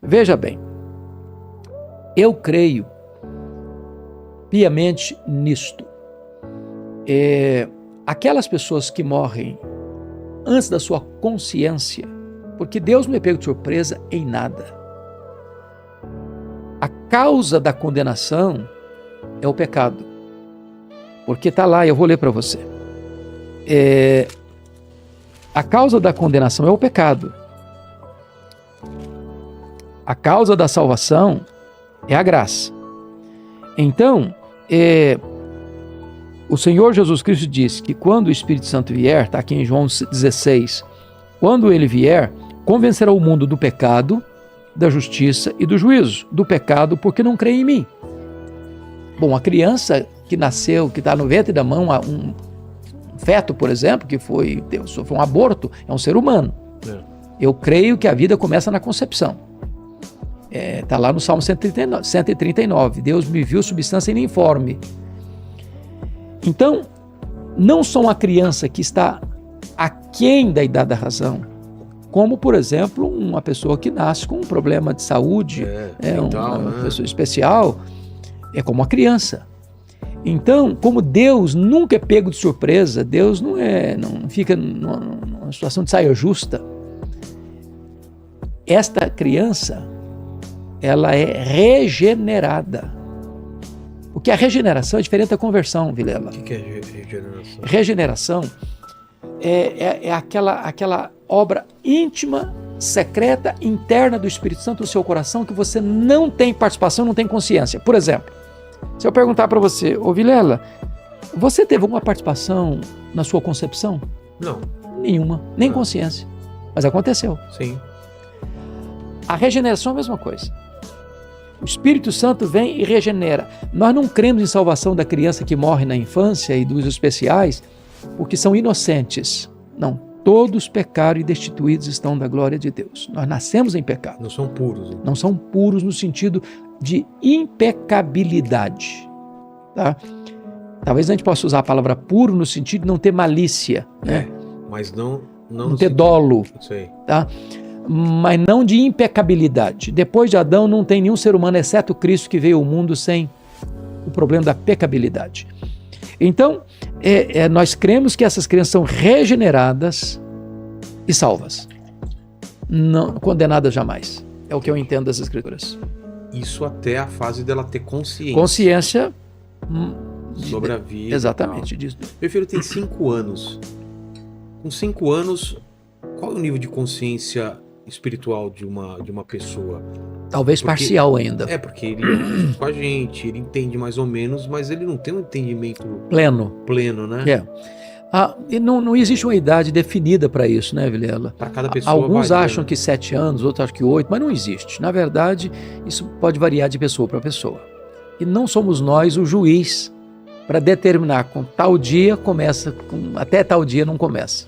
Veja bem, eu creio piamente nisto. Aquelas pessoas que morrem antes da sua consciência, porque Deus não é pego de surpresa em nada. A causa da condenação é o pecado. Porque está lá, eu vou ler para você. A causa da condenação é o pecado. A causa da salvação é a graça. Então, o Senhor Jesus Cristo disse que quando o Espírito Santo vier, está aqui em João 16, quando ele vier, convencerá o mundo do pecado, da justiça e do juízo. Do pecado porque não crê em mim. Bom, a criança que nasceu, que está no ventre da mãe, um feto, por exemplo, que sofreu um aborto, é um ser humano. Eu creio que a vida começa na concepção. Está lá no Salmo 139. Deus me viu substância informe. Então, não só uma criança que está aquém da idade da razão, como, por exemplo, uma pessoa que nasce com um problema de saúde, uma pessoa especial, é como uma criança. Então, como Deus nunca é pego de surpresa, Deus não fica numa situação de saia justa, esta criança, ela é regenerada. Porque a regeneração é diferente da conversão, Vilela. O que é regeneração? Regeneração é aquela obra íntima, secreta, interna do Espírito Santo no seu coração que você não tem participação, não tem consciência. Por exemplo, se eu perguntar para você, ô Vilela, você teve alguma participação na sua concepção? Não. Nenhuma, nem consciência. Mas aconteceu. Sim. A regeneração é a mesma coisa. O Espírito Santo vem e regenera. Nós não cremos em salvação da criança que morre na infância e dos especiais porque são inocentes. Não, todos pecaram e destituídos estão da glória de Deus. Nós nascemos em pecado. Não são puros. Então. Não são puros no sentido de impecabilidade. Tá? Talvez a gente possa usar a palavra puro no sentido de não ter malícia. Né? Mas não ter dolo. Sei. Tá? Mas não de impecabilidade. Depois de Adão não tem nenhum ser humano, exceto Cristo, que veio ao mundo sem o problema da pecabilidade. Então, nós cremos que essas crianças são regeneradas e salvas. Não condenadas jamais. É o que eu entendo das Escrituras. Isso até a fase dela ter consciência. Consciência sobre a vida. Exatamente. Disso. Meu filho tem 5 anos. Com 5 anos, qual é o nível de consciência espiritual de uma pessoa? Talvez parcial ainda. Porque ele é com a gente, ele entende mais ou menos, mas ele não tem um entendimento pleno, né? E não existe uma idade definida para isso, né, Vilela? Para cada pessoa. Alguns acham que 7 anos, outros acham que 8, mas não existe. Na verdade, isso pode variar de pessoa para pessoa. E não somos nós o juiz para determinar com tal dia começa, até tal dia não começa.